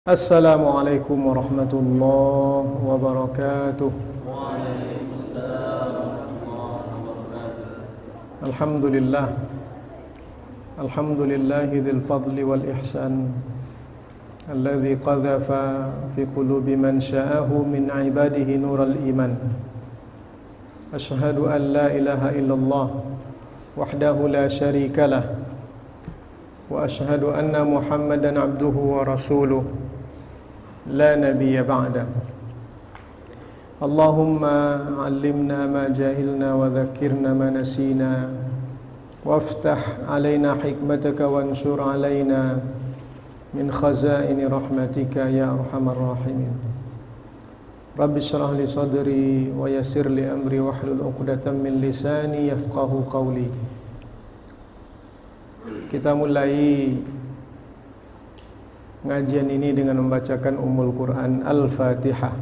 Assalamualaikum warahmatullahi wabarakatuh. Alhamdulillah. Alhamdulillahi dzil fadli wal ihsan alladzi qadhafa fi qulubi man sya'ahu min ibadihi nural iman. Asyhadu an la ilaha illallah wahdahu la syarika lah wa asyhadu anna Muhammadan abduhu wa rasuluh la nabiyya ba'da. Allahumma 'allimna ma jahilna wa dhakkirna ma nasina waftah 'alaina hikmataka wansur 'alaina min khazaini rahmatika ya arhamar rahimin. Rabbi shrah li sadri wa yassir li amri wahlul 'uqdatam min lisani yafqahu qawli. Kita mulai ngajian ini dengan membacakan Ummul Quran Al-Fatihah.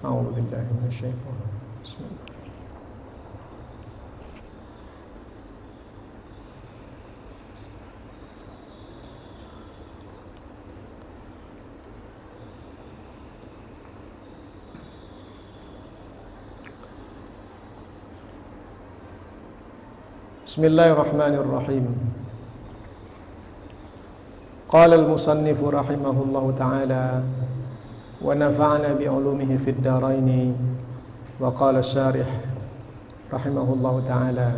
A'udzubillahi minasyaitonir rajim. Bismillah. Bismillahirrahmanirrahim. Qala al-musannif rahimahullahu ta'ala wa nafa'ana bi'ulumihi fid dharain wa qala asy-syarih rahimahullahu ta'ala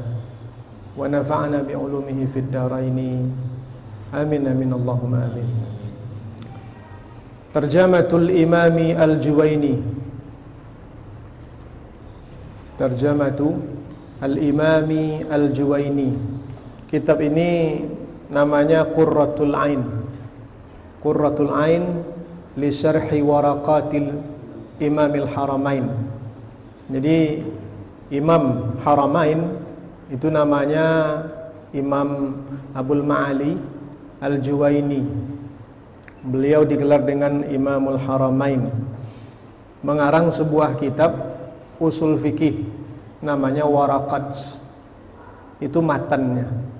wa nafa'ana bi'ulumihi fid dharain amin amin Allahumma amin. Tarjamatul Imami Al-Juwaini. Tarjamatu Al-Imami Al-Juwaini. Kitab ini namanya Qurratul Ain. Qurratul Ain li syarhi waraqatil Imamil Haramain. Jadi Imam Haramain itu namanya Imam Abul Ma'ali Al-Juwaini. Beliau digelar dengan Imamul Haramain. Mengarang sebuah kitab usul fikih namanya Waraqat. Itu matannya.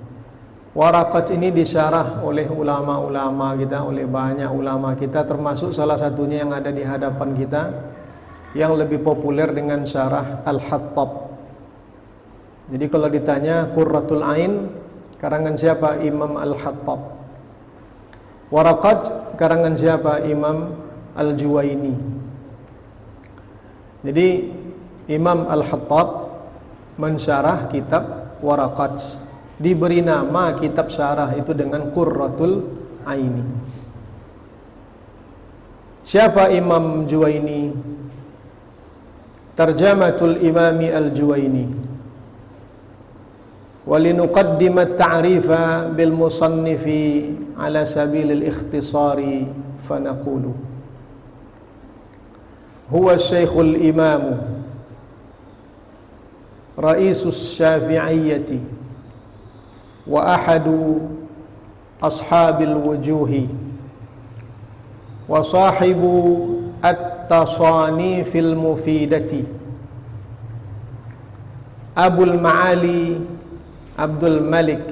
Waraqat ini disyarah oleh ulama-ulama kita, oleh banyak ulama kita, termasuk salah satunya yang ada di hadapan kita yang lebih populer dengan syarah Al-Hattab. Jadi kalau ditanya Qurratul Ain karangan siapa? Imam Al-Hattab. Waraqat karangan siapa? Imam Al-Juwaini. Jadi Imam Al-Hattab mensyarah kitab Waraqat. Diberi nama kitab syarah itu dengan Qurratul Aini. Siapa Imam Juwaini? Tarjamatul Imami Al-Juwaini. Walinuqaddima at-ta'rifa bil musannifi ala sabilil ikhtisari fanaqulu huwa Syekhul Imamu Raisus Syafi'iyyati wa ahadu ashabil wujuhi wa sahibu at-tasanifil mufidati Abul Ma'ali Abdul Malik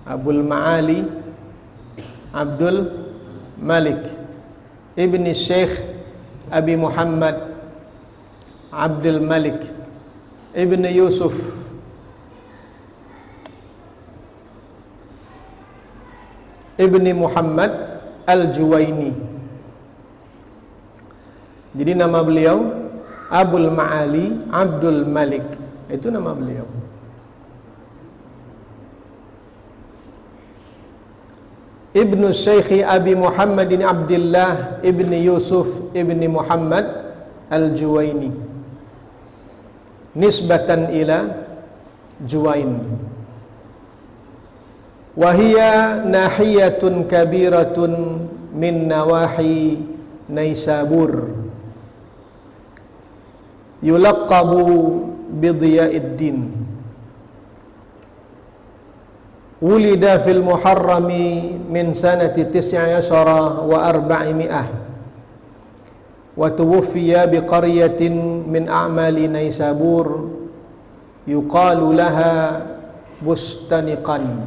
Abul Ma'ali Abdul Malik ibni Syekh Abi Muhammad Abdul Malik ibni Yusuf Ibni Muhammad Al-Juwaini. Jadi nama beliau Abul Ma'ali Abdul Malik. Itu nama beliau. Ibnu Syekhi Abi Muhammadin Abdullah Ibni Yusuf Ibni Muhammad Al-Juwaini. Nisbatan ila Juwain. Wahia nahiyatun kabiratun min nawahi Naisabur yulaqabu bidiyaiddin. Wulida fil muharrami min sanati 19 wa 400 wa tuwuffiya biqaryatin min a'mali Naisabur yuqalu laha Bustaniqan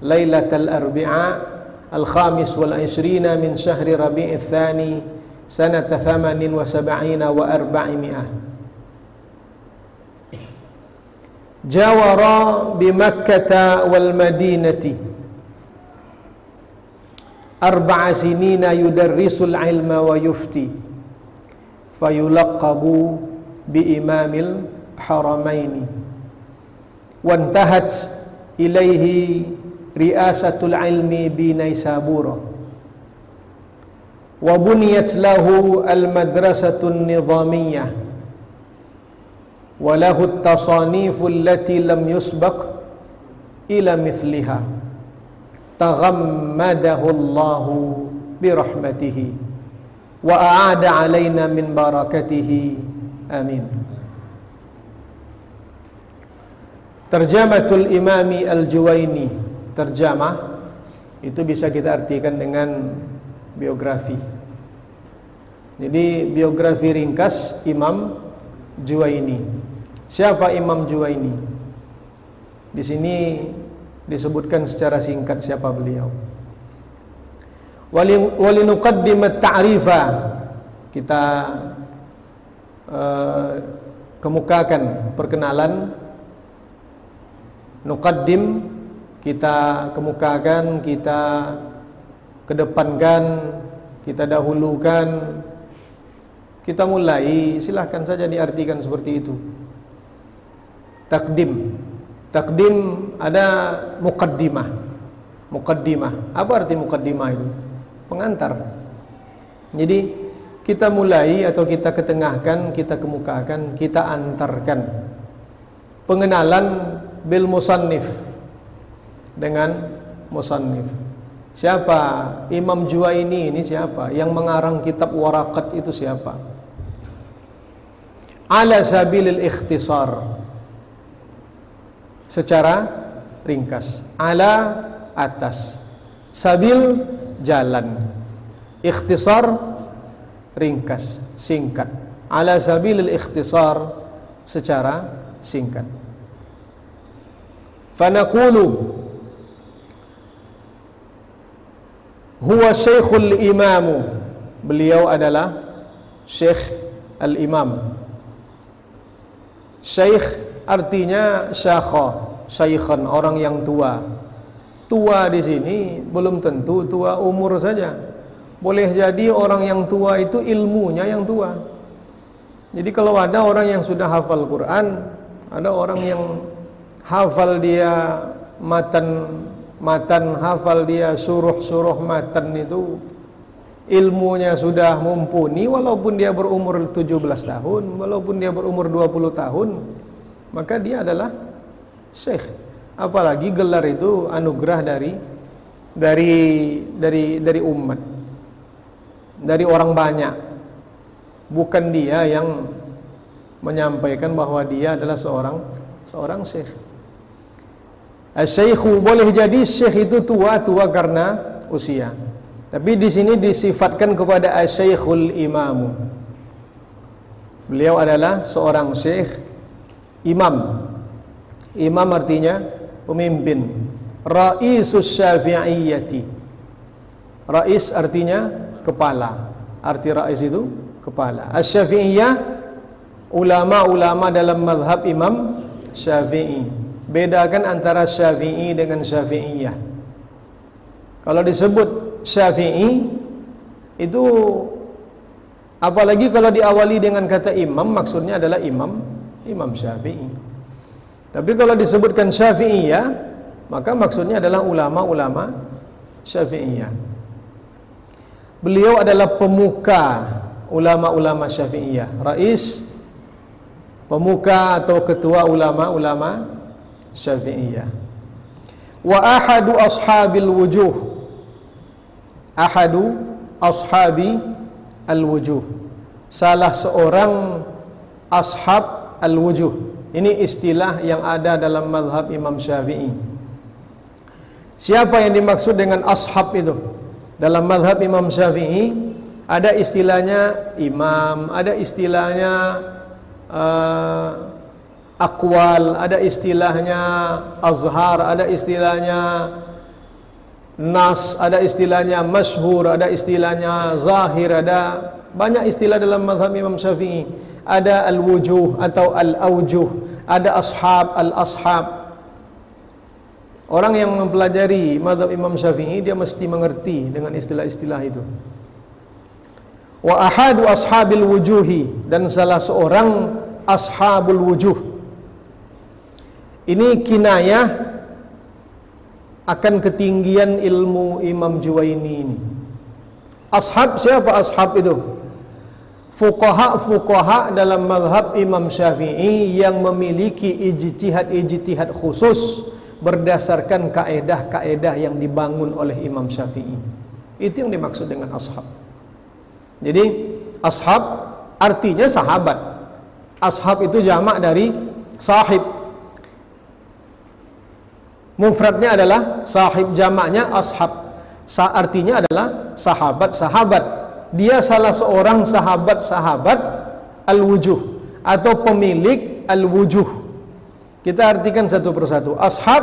Lailatul Arbi'a al-khamis wal 20 min syahri Rabi'il Tsani sanata 78 wa 400. Jawara bi Makkah wal Madinati 4 sinina yudarrisul ilma wa yufti fayulaqabu bi imamil haramaini wantahat ilaihi riasatul ilmi bi Naisabura wa buniyat lahu al madrasatun nizamiyah wa lahu at-tasanifu allati lam yusbaq ila mithliha taghammadahu Allahu birahmatihi wa a'ada alaina min barakatihi amin. Terjamatul Imami Al-Juwaini. Terjamah itu bisa kita artikan dengan biografi. Jadi biografi ringkas Imam Juwaini. Siapa Imam Juwaini? Di sini disebutkan secara singkat siapa beliau. Walinuqaddimat ta'rifa, kita kemukakan perkenalan. Nuqaddim, kita kemukakan, kita kedepankan, kita dahulukan, kita mulai. Silahkan saja diartikan seperti itu. Takdim, takdim ada muqaddimah. Muqaddimah, apa arti muqaddimah itu? Pengantar. Jadi kita mulai atau kita ketengahkan, kita kemukakan, kita antarkan. Pengenalan bil musannif, dengan musannif. Siapa Imam Juwaini ini? Siapa yang mengarang kitab Waraqat itu? Siapa? Ala sabilil ikhtisar, secara ringkas. Ala, atas, sabil, jalan, ikhtisar, ringkas, singkat. Ala sabilil ikhtisar, secara singkat. Fanaqulu huwa syekhul imamu, beliau adalah syekh al-imam. Syekh artinya syakha, syaikhan, orang yang tua. Tua di sini belum tentu tua umur saja. Boleh jadi orang yang tua itu ilmunya yang tua. Jadi kalau ada orang yang sudah hafal Quran, ada orang yang hafal dia matan, hafal dia suruh matan, itu ilmunya sudah mumpuni, walaupun dia berumur 17 tahun, walaupun dia berumur 20 tahun, maka dia adalah syekh. Apalagi gelar itu anugerah dari umat, dari orang banyak. Bukan dia yang menyampaikan bahwa dia adalah seorang syekh. Asy-syaikhu, boleh jadi syekh itu tua karena usia. Tapi di sini disifatkan kepada asy-syaikhul imamu. Beliau adalah seorang syekh, imam. Imam artinya pemimpin. Raisus Syafi'iyyati. Rais artinya kepala. Arti rais itu kepala. Asy-Syafi'iyyah, ulama-ulama dalam mazhab Imam Syafi'i. Bedakan antara Syafi'i dengan Syafi'iyah. Kalau disebut Syafi'i itu, apalagi kalau diawali dengan kata imam, maksudnya adalah Imam Syafi'i. Tapi kalau disebutkan Syafi'iyah, maka maksudnya adalah ulama-ulama Syafi'iyah. Beliau adalah pemuka ulama-ulama Syafi'iyah, rais, pemuka atau ketua ulama-ulama Syafi'iyah. Wa ahadu ashabil wujuh, ahadu ashabi al-wujuh, salah seorang ashab al-wujuh. Ini istilah yang ada dalam mazhab Imam Syafi'i. Siapa yang dimaksud dengan ashab itu? Dalam mazhab Imam Syafi'i ada istilahnya imam, ada istilahnya aqwal, ada istilahnya azhar, ada istilahnya nas, ada istilahnya masyhur, ada istilahnya zahir, ada banyak istilah dalam mazhab Imam Syafi'i. Ada al-wujuh atau al-aujuh, ada ashab, al-ashab. Orang yang mempelajari mazhab Imam Syafi'i dia mesti mengerti dengan istilah-istilah itu. Wa ahadu ashabil wujuhi, dan salah seorang ashabul wujuh. Ini kinayah akan ketinggian ilmu Imam Juwaini ini. Ashab, siapa ashab itu? Fuqaha dalam mazhab Imam Syafi'i yang memiliki ijtihad khusus berdasarkan kaedah-kaedah yang dibangun oleh Imam Syafi'i. Itu yang dimaksud dengan ashab. Jadi ashab artinya sahabat. Ashab itu jamak dari sahib. Mufradnya adalah sahib, jamaknya ashab. Artinya adalah sahabat-sahabat. Dia salah seorang sahabat-sahabat al-wujuh atau pemilik al-wujuh. Kita artikan satu persatu. Ashab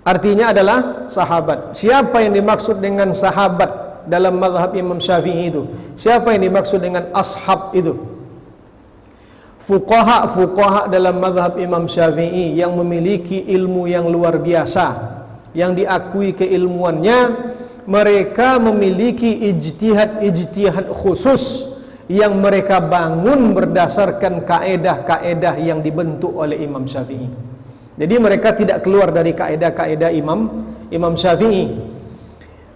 artinya adalah sahabat. Siapa yang dimaksud dengan sahabat dalam mazhab Imam Syafi'i itu? Siapa yang dimaksud dengan ashab itu? Fuqaha dalam mazhab Imam Syafi'i yang memiliki ilmu yang luar biasa, yang diakui keilmuannya, mereka memiliki ijtihad khusus yang mereka bangun berdasarkan kaedah-kaedah yang dibentuk oleh Imam Syafi'i. Jadi mereka tidak keluar dari kaedah-kaedah Imam Syafi'i.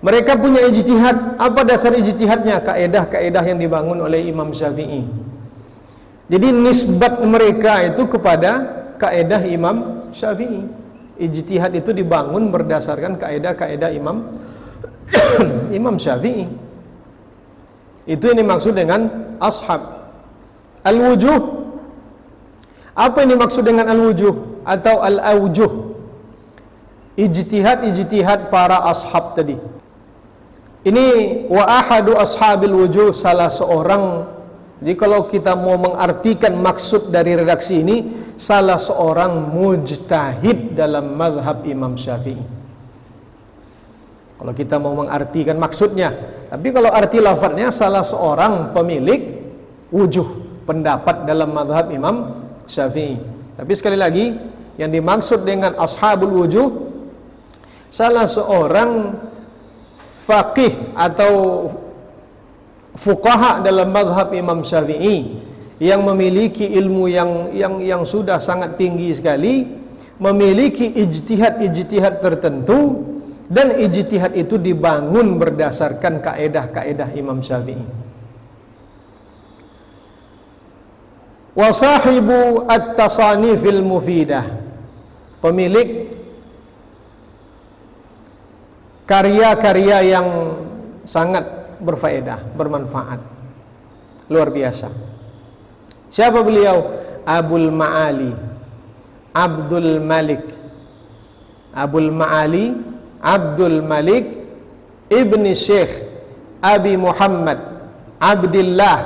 Mereka punya ijtihad. Apa dasar ijtihadnya? Kaedah-kaedah yang dibangun oleh Imam Syafi'i. Jadi nisbat mereka itu kepada kaedah Imam Syafi'i. Ijtihad itu dibangun berdasarkan kaedah-kaedah Imam Syafi'i. Itu yang dimaksud dengan ashab. Al-wujuh, apa yang dimaksud dengan al-wujuh atau al-aujuh? Ijtihad para ashab tadi. Ini wa ahadu ashabil wujuh, salah seorang. Jadi kalau kita mau mengartikan maksud dari redaksi ini, salah seorang mujtahid dalam mazhab Imam Syafi'i. Kalau kita mau mengartikan maksudnya. Tapi kalau arti lafadznya, salah seorang pemilik wujuh, pendapat dalam mazhab Imam Syafi'i. Tapi sekali lagi, yang dimaksud dengan ashabul wujuh, salah seorang faqih atau fuqaha dalam mazhab Imam Syafi'i yang memiliki ilmu yang sudah sangat tinggi sekali, memiliki ijtihad tertentu, dan ijtihad itu dibangun berdasarkan kaedah-kaedah Imam Syafi'i. Wa sahibu at-tasanifil mufidah, pemilik karya-karya yang sangat berfaedah, bermanfaat, luar biasa. Siapa beliau? Abul Ma'ali Abdul Malik ibni Syekh Abi Muhammad Abdullah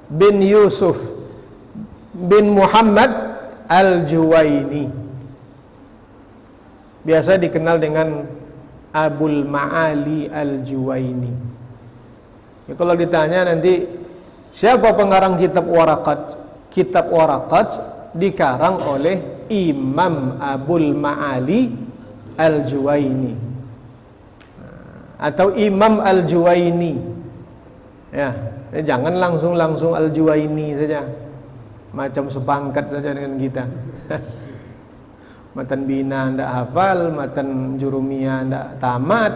bin Yusuf bin Muhammad Al-Juwaini, biasa dikenal dengan Abul Ma'ali Al-Juwaini. Ya, kalau ditanya nanti siapa pengarang kitab Waraqat? Kitab Waraqat dikarang oleh Imam Abul Ma'ali Al-Juwaini atau Imam Al-Juwaini. Ya, jangan langsung Al-Juwaini saja, macam sepangkat saja dengan kita. Matan bina ndak hafal, matan jurumiyah ndak tamat,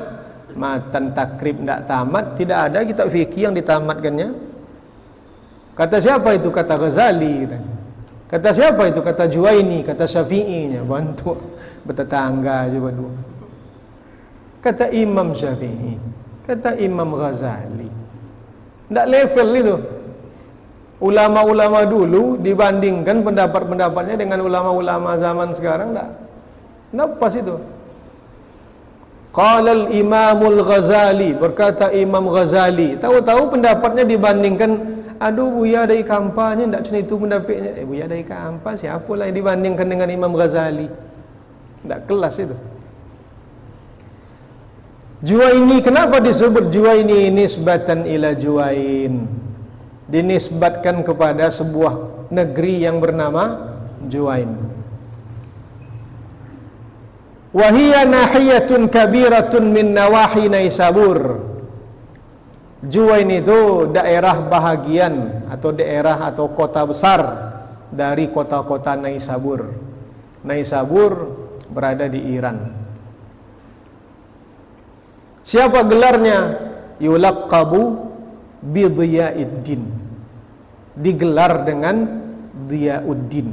matan takrib ndak tamat, tidak ada kitab fikih yang ditamatkannya. Kata siapa itu? Kata Ghazali. Kata siapa itu? Kata Juwaini. Kata Syafi'inya, bantu bertetangga aja berdua. Kata Imam Syafi'i, kata Imam Ghazali. Ndak level itu. Ulama-ulama dulu dibandingkan pendapat-pendapatnya dengan ulama-ulama zaman sekarang, enggak pas itu. Qala al-Imamul Ghazali, berkata Imam Ghazali, tahu-tahu pendapatnya dibandingkan, aduh Buya dari kampanye enggak cuma itu pendapatnya. Buya dari kampa siapalah yang dibandingkan dengan Imam Ghazali. Enggak kelas itu. Juwaini, kenapa disebut Juwaini? Nisbatan ila Juwain, dinisbatkan kepada sebuah negeri yang bernama Juwain. Wahia nahiyatun kabiratun min nawahi Naisabur. Juwain itu daerah bahagian atau daerah atau kota besar dari kota-kota Naisabur. Naisabur berada di Iran. Siapa gelarnya? Yulaqabu bi Dhiyauddin, digelar dengan Dhiyauddin.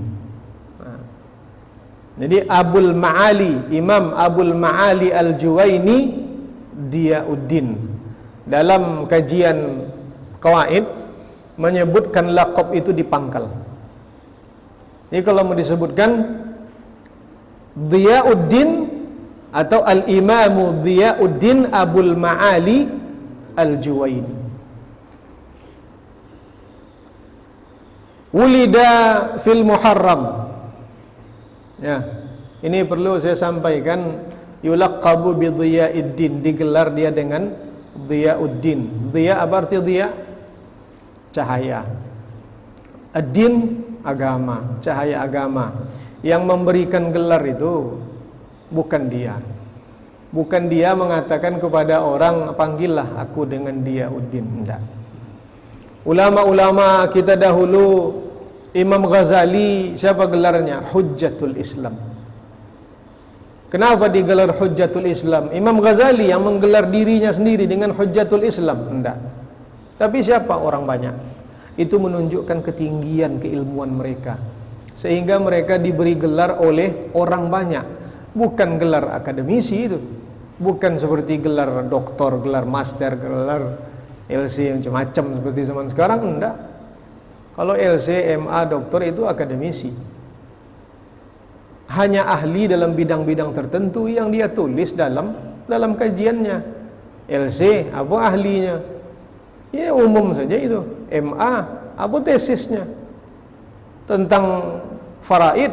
Jadi Abul Ma'ali, Imam Abul Ma'ali Al-Juwaini Dhiyauddin, dalam kajian qawaid menyebutkan laqab itu dipangkal. Jadi kalau mau disebutkan Dhiyauddin atau Al-Imamu Dhiyauddin Abul Ma'ali Al-Juwaini. Wulida fil Muharram. Ya, ini perlu saya sampaikan. Yulaqabu bi Dhiyauddin, digelar dia dengan Dhiyauddin. Dhiya apa arti dhiya? Cahaya. Ad-din agama, cahaya agama. Yang memberikan gelar itu bukan dia. Bukan dia mengatakan kepada orang, panggillah aku dengan Dhiyauddin. Tidak. Ulama-ulama kita dahulu, Imam Ghazali, siapa gelarnya? Hujjatul Islam. Kenapa digelar Hujjatul Islam? Imam Ghazali yang menggelar dirinya sendiri dengan Hujjatul Islam? Tidak. Tapi siapa? Orang banyak. Itu menunjukkan ketinggian keilmuan mereka, sehingga mereka diberi gelar oleh orang banyak. Bukan gelar akademisi itu, bukan seperti gelar doktor, gelar master, gelar LC yang macam-macam seperti zaman sekarang. Enggak. Kalau LC, MA, doktor itu akademisi, hanya ahli dalam bidang-bidang tertentu yang dia tulis dalam kajiannya. LC apa ahlinya? Ya umum saja itu. MA apa tesisnya? Tentang faraid,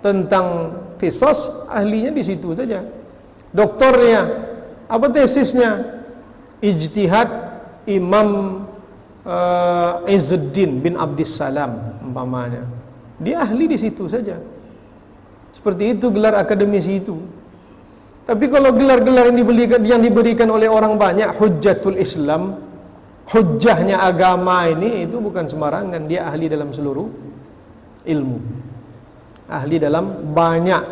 tentang kisos, ahlinya di situ saja. Doktornya apa tesisnya? Ijtihad Imam Izzuddin bin Abdissalam umpamanya. Dia ahli di situ saja. Seperti itu gelar akademisi itu. Tapi kalau gelar-gelar yang diberikan oleh orang banyak, Hujjatul Islam, hujjahnya agama ini, itu bukan sembarangan. Dia ahli dalam seluruh ilmu, ahli dalam banyak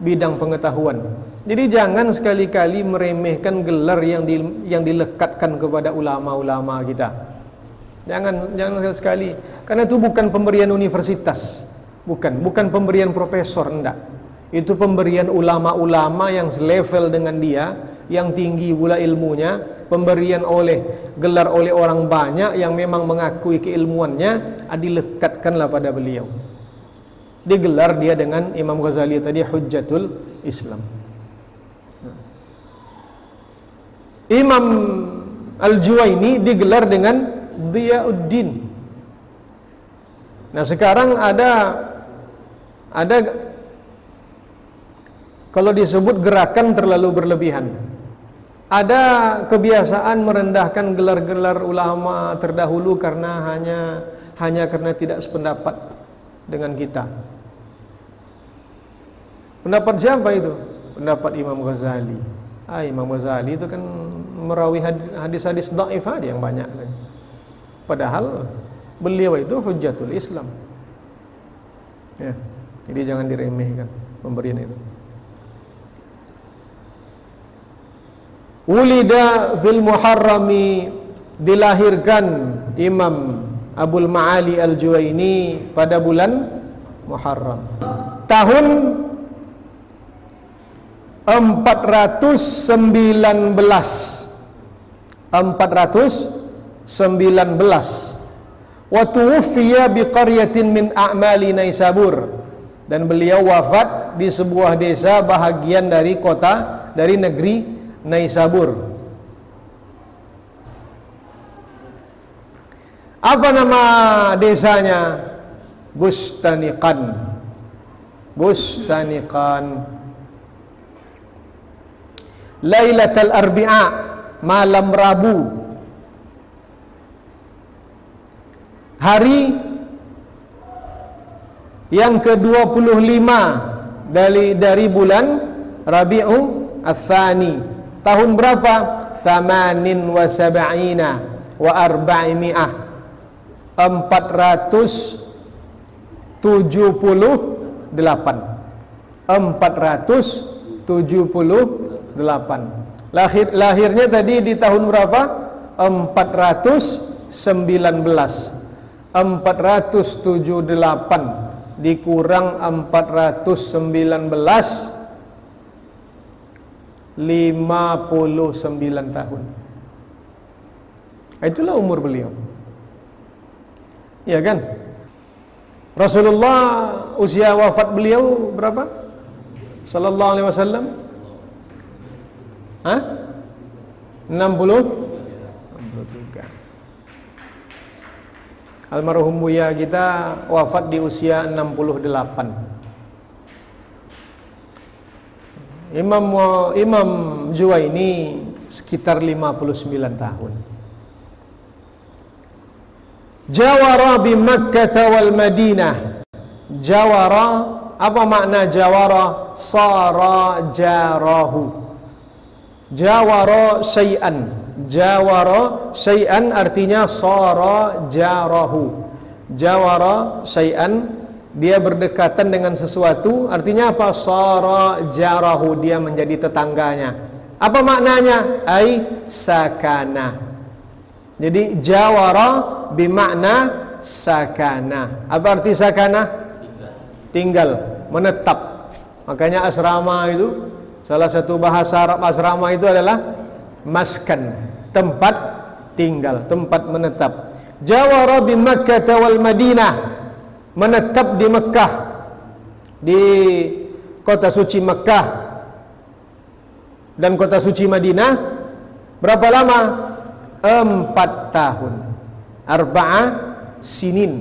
bidang pengetahuan. Jadi jangan sekali-kali meremehkan gelar yang dilekatkan kepada ulama-ulama kita. Jangan sekali, karena itu bukan pemberian universitas, bukan pemberian profesor, enggak. Itu pemberian ulama-ulama yang selevel dengan dia, yang tinggi pula ilmunya, pemberian gelar oleh orang banyak yang memang mengakui keilmuannya, dilekatkanlah pada beliau. Digelar dia dengan Imam Ghazali tadi Hujjatul Islam. Imam Al-Juwaini digelar dengan Dhiyauddin. Nah sekarang ada kalau disebut gerakan terlalu berlebihan. Ada kebiasaan merendahkan gelar-gelar ulama terdahulu karena hanya karena tidak sependapat dengan kita. Pendapat siapa itu? Pendapat Imam Ghazali. Imam Ghazali itu kan merawi hadis-hadis dhaif aja yang banyak. Padahal beliau itu Hujjatul Islam. Ya, jadi jangan diremehkan pemberian itu. Wulida fil Muharrami, dilahirkan Imam Abul Ma'ali Al-Juwaini pada bulan Muharram. Tahun 419. Wa tuwfiya bi qaryatin min a'mali Naisabur, dan beliau wafat di sebuah desa bahagian dari negeri Naisabur. Apa nama desanya? Bustaniqan. Lailatul Arbi'a, malam Rabu. Hari yang ke-25 dari bulan Rabi'u Ats-Tsani. Tahun berapa? 78 wa 400. 478. Lahirnya tadi di tahun berapa? 419. 478 dikurang 419, 59 tahun. Itulah umur beliau. Ya kan? Rasulullah usia wafat beliau berapa? Sallallahu alaihi wasallam? 63. Almarhum Buya kita wafat di usia 68. Imam Juwaini sekitar 59 tahun. Jawara bi Makkah wal Madinah. Jawara, apa makna jawara? Sara jarahu. Jawara syai'an. Jawara syai'an artinya sara jarahu. Jawara syai'an, dia berdekatan dengan sesuatu, artinya apa? Sara jarahu, dia menjadi tetangganya. Apa maknanya? Ai sakana. Jadi jawara bimakna sakana. Apa arti sakana? Tinggal, menetap. Makanya asrama itu, salah satu bahasa Arab asrama itu adalah maskan, tempat tinggal, tempat menetap. Jawara bi Makkah wal Madinah, menetap di Mekah, di kota suci Mekah dan kota suci Madinah. Berapa lama? 4 tahun. Arba'a sinin.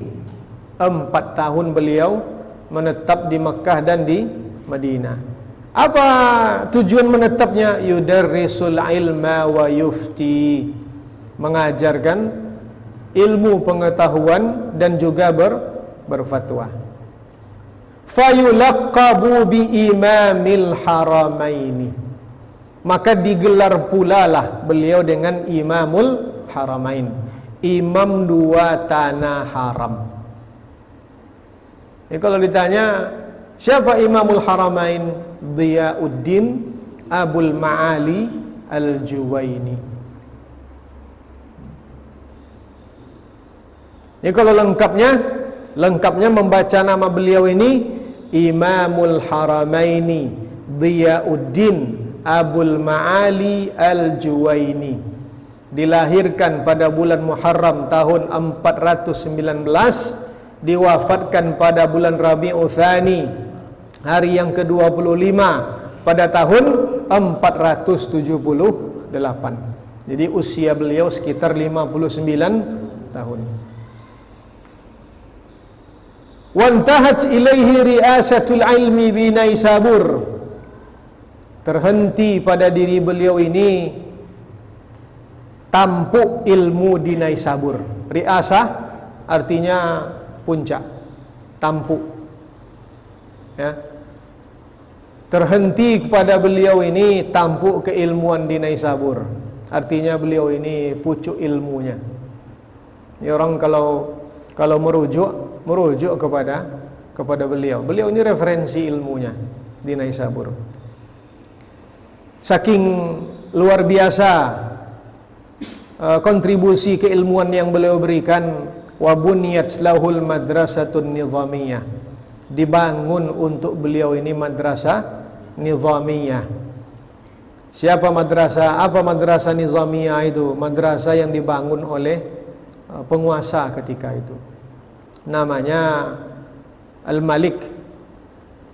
4 tahun beliau menetap di Mekah dan di Madinah. Apa tujuan menetapnya? Yudarrisul ilma wa yufti, mengajarkan ilmu pengetahuan dan juga berfatwa. Fayulaqqabu bi imamil haramaini, maka digelar pula lah beliau dengan Imamul Haramain, imam dua tanah haram. Kalau ditanya siapa Imamul Haramain, Dhiyauddin Abul Ma'ali Al-Juwaini. Kalau lengkapnya membaca nama beliau ini Imamul Haramaini Dhiyauddin Abul Ma'ali Al-Juwaini. Dilahirkan pada bulan Muharram tahun 419, diwafatkan pada bulan Rabi'u Tsani hari yang ke-25 pada tahun 478. Jadi usia beliau sekitar 59 tahun. Wantahat ilaihi riasatul ilmi bi Naisabur, terhenti pada diri beliau ini tampuk ilmu di Naisabur. Riasah artinya puncak, tampuk, ya. Terhenti kepada beliau ini tampuk keilmuan di Naisabur, artinya beliau ini pucuk ilmunya. Ya, orang kalau merujuk kepada beliau ini referensi ilmunya di Naisabur. Saking luar biasa kontribusi keilmuan yang beliau berikan, wa buniyat lahul madrasatun nizamiyah, dibangun untuk beliau ini madrasah nizamiyah. Siapa madrasah? Apa madrasah nizamiyah itu? Madrasah yang dibangun oleh penguasa ketika itu. Namanya Al-Malik,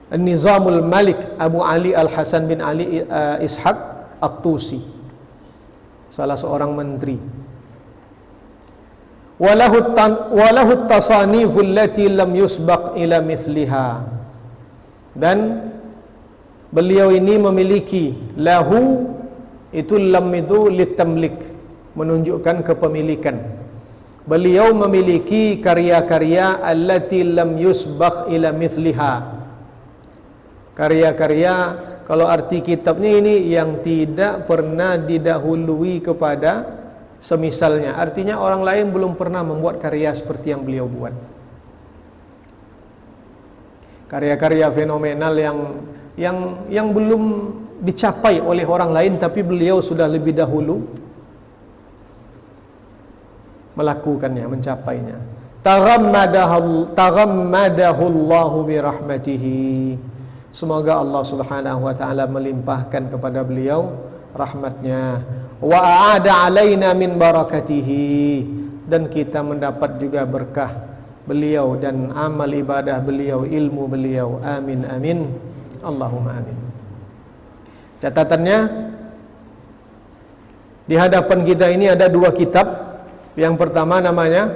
An-Nizamul Malik Abu Ali Al-Hasan bin Ali Ishaq At-Tusi, salah seorang menteri. Walahu at-tasanifu allati lam yusbaq ila mithliha, dan beliau ini memiliki lahu Itu lam itu litamlik, menunjukkan kepemilikan. Beliau memiliki karya-karya allati lam yusbaq ila mithliha. Karya-karya, kalau arti kitabnya ini yang tidak pernah didahului kepada semisalnya. Artinya orang lain belum pernah membuat karya seperti yang beliau buat. Karya-karya fenomenal yang belum dicapai oleh orang lain, tapi beliau sudah lebih dahulu melakukannya, mencapainya. Taghammadahu Allahu bi rahmatihi. Semoga Allah Subhanahu wa taala melimpahkan kepada beliau rahmatnya. Wa a'ada alaina min barakatihi, dan kita mendapat juga berkah beliau dan amal ibadah beliau, ilmu beliau. Amin amin. Allahumma amin. Catatannya, di hadapan kita ini ada dua kitab. Yang pertama namanya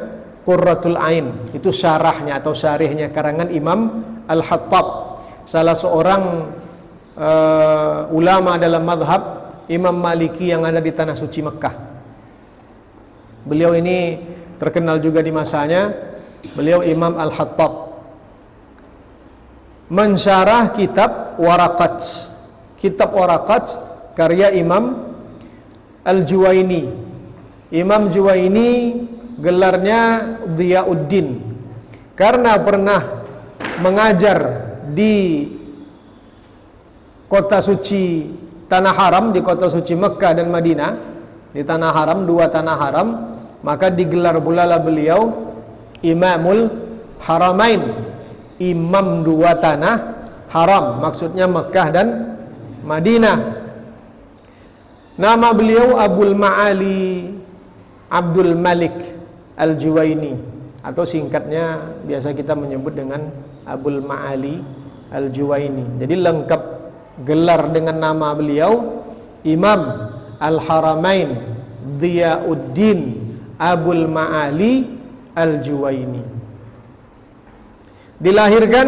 Qurratul Ain, itu syarahnya atau syarihnya karangan Imam Al-Hattab, salah seorang ulama dalam madhab Imam Maliki yang ada di tanah suci Mekah. Beliau ini terkenal juga di masanya. Beliau Imam Al-Hattab mensyarah kitab Waraqat. Kitab Waraqat karya Imam Al-Juwaini. Imam Juwaini gelarnya Dhiyauddin, karena pernah mengajar di kota suci tanah haram, di kota suci Mekah dan Madinah, di tanah haram, dua tanah haram, maka digelar pula beliau Imamul Haramain, imam dua tanah haram, maksudnya Mekah dan Madinah. Nama beliau Abul Ma'ali Abdul Malik Al-Juwaini, atau singkatnya biasa kita menyebut dengan Abul Ma'ali Al-Juwaini. Jadi lengkap gelar dengan nama beliau Imam Al-Haramain Dhiyauddin Abul Ma'ali Al-Juwaini. Dilahirkan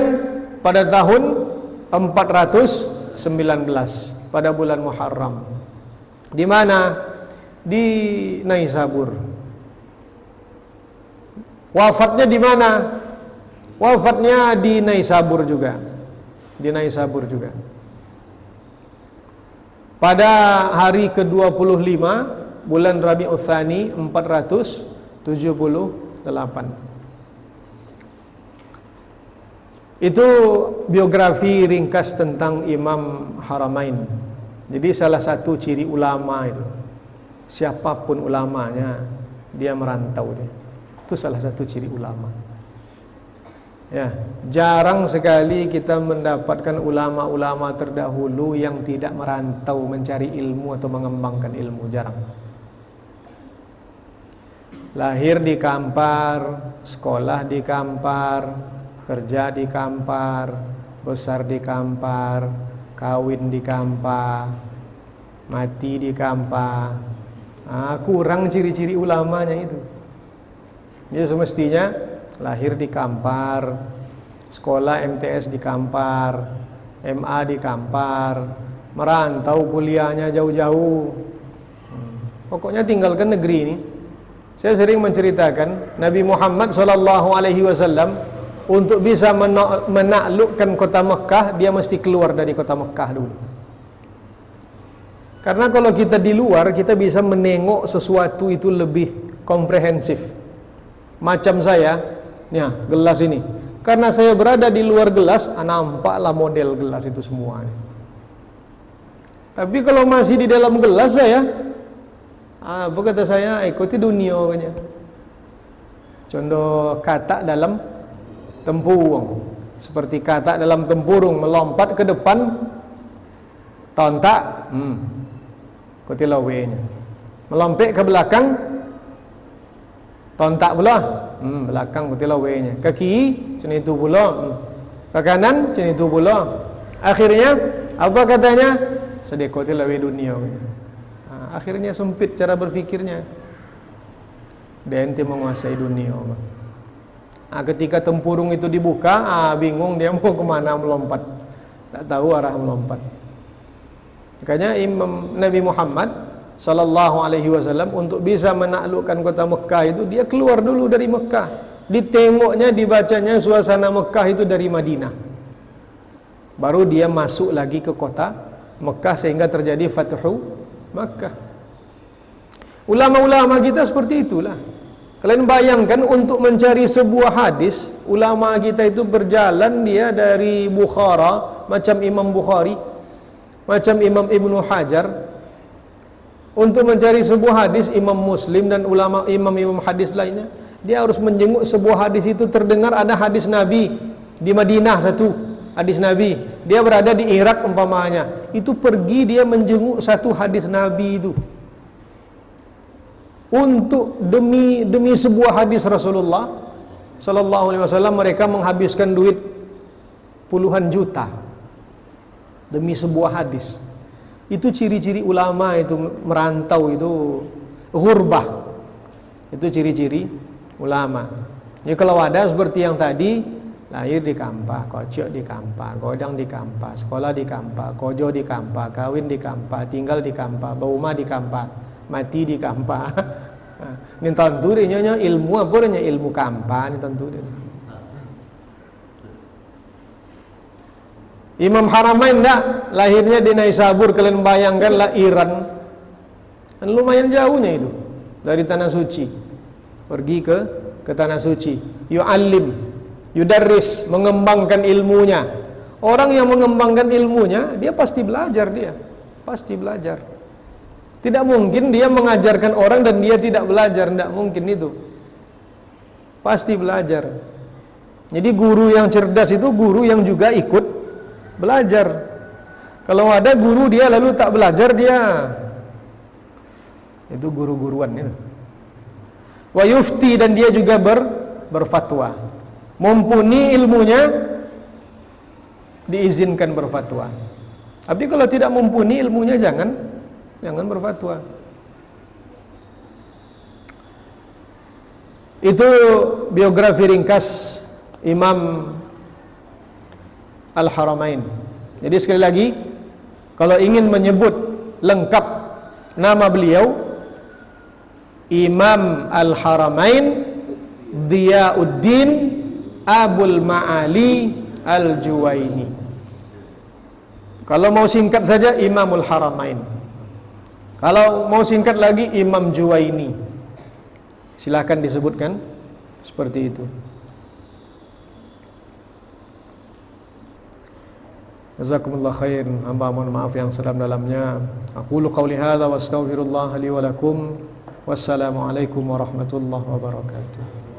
pada tahun 419 pada bulan Muharram. Di mana? Di Naisabur. Wafatnya di mana? Wafatnya di Naisabur juga. Di Naisabur juga. Pada hari ke-25 bulan Rabiul Tsani 478. Itu biografi ringkas tentang Imam Haramain. Jadi salah satu ciri ulama itu, siapapun ulamanya, dia merantau dia. Itu salah satu ciri ulama. Ya, jarang sekali kita mendapatkan ulama-ulama terdahulu yang tidak merantau mencari ilmu atau mengembangkan ilmu, jarang. Lahir di Kampar, sekolah di Kampar, kerja di Kampar, besar di Kampar, kawin di Kampar, mati di Kampar. Kurang ciri-ciri ulamanya itu. Jadi semestinya lahir di Kampar, sekolah MTS di Kampar, MA di Kampar, merantau kuliahnya jauh-jauh. Pokoknya tinggalkan negeri ini. Saya sering menceritakan Nabi Muhammad SAW untuk bisa menaklukkan kota Mekah, dia mesti keluar dari kota Mekah dulu. Karena kalau kita di luar, kita bisa menengok sesuatu itu lebih komprehensif. Macam saya, ya, gelas ini. Karena saya berada di luar gelas, nampaklah model gelas itu semua. Tapi kalau masih di dalam gelas saya, apa kata saya, ikuti dunia katanya. Contoh kata dalam tempurung. Seperti kata dalam tempurung, melompat ke depan, tontak, ikuti lawenya. Melompat ke belakang, tontak pula, belakang ikuti lawenya. Ke kiri, macam itu pula. Ke kanan, macam itu pula. Akhirnya, apa katanya? Sedekoti lawe dunia. Akhirnya sempit cara berfikirnya. Dia ente menguasai dunia. Ketika tempurung itu dibuka, bingung dia mau kemana melompat. Tak tahu arah melompat. Makanya Imam Nabi Muhammad sallallahu alaihi wasallam untuk bisa menaklukkan kota Mekah itu dia keluar dulu dari Mekah. Ditengoknya, dibacanya suasana Mekah itu dari Madinah. Baru dia masuk lagi ke kota Mekah sehingga terjadi Fathu Makkah. Ulama-ulama kita seperti itulah. Kalian bayangkan untuk mencari sebuah hadis, ulama kita itu berjalan dia dari Bukhara, macam Imam Bukhari, macam Imam Ibnu Hajar, untuk mencari sebuah hadis. Imam Muslim dan ulama imam-imam hadis lainnya, dia harus menjenguk sebuah hadis itu. Terdengar ada hadis Nabi di Madinah, satu hadis Nabi, dia berada di Irak umpamanya, itu pergi dia menjenguk satu hadis Nabi itu untuk demi sebuah hadis Rasulullah sallallahu alaihi wasallam. Mereka menghabiskan duit puluhan juta demi sebuah hadis. Itu ciri-ciri ulama itu merantau, itu ghurbah. Itu ciri-ciri ulama. Jadi kalau ada seperti yang tadi, lahir di Kampah, kocok di Kampah, godang di Kampah, sekolah di Kampah, kojo di Kampah, kawin di Kampah, tinggal di Kampah, bauma di Kampah, mati di Kampah. Ini tentu dia ilmu apa dia ilmu Kampah ini tentu dia. Imam Haramain dah lahirnya di Naisabur, kalian bayangkanlah Iran. Dan lumayan jauhnya itu dari tanah suci. Pergi ke tanah suci. Yu'allim, yudarris, mengembangkan ilmunya. Orang yang mengembangkan ilmunya, dia pasti belajar dia. Pasti belajar. Tidak mungkin dia mengajarkan orang dan dia tidak belajar, tidak mungkin itu. Pasti belajar. Jadi guru yang cerdas itu guru yang juga ikut belajar. Kalau ada guru dia lalu tak belajar, dia itu guru-guruan itu. Wa yufti, dan dia juga berfatwa. Mumpuni ilmunya diizinkan berfatwa. Tapi kalau tidak mumpuni ilmunya jangan berfatwa. Itu biografi ringkas Imam Al-Haramain. Jadi sekali lagi, kalau ingin menyebut lengkap nama beliau, Imam Al-Haramain Diyauddin Abul Ma'ali Al-Juwaini. Kalau mau singkat saja Imamul Haramain. Kalau mau singkat lagi Imam Juwaini. Silakan disebutkan seperti itu. Jazakumullah khair. Hamba mohon maaf yang sedalam-dalamnya. Aqulu qawli hadza wa astaghfirullah li wa lakum. Wassalamualaikum warahmatullahi wabarakatuh.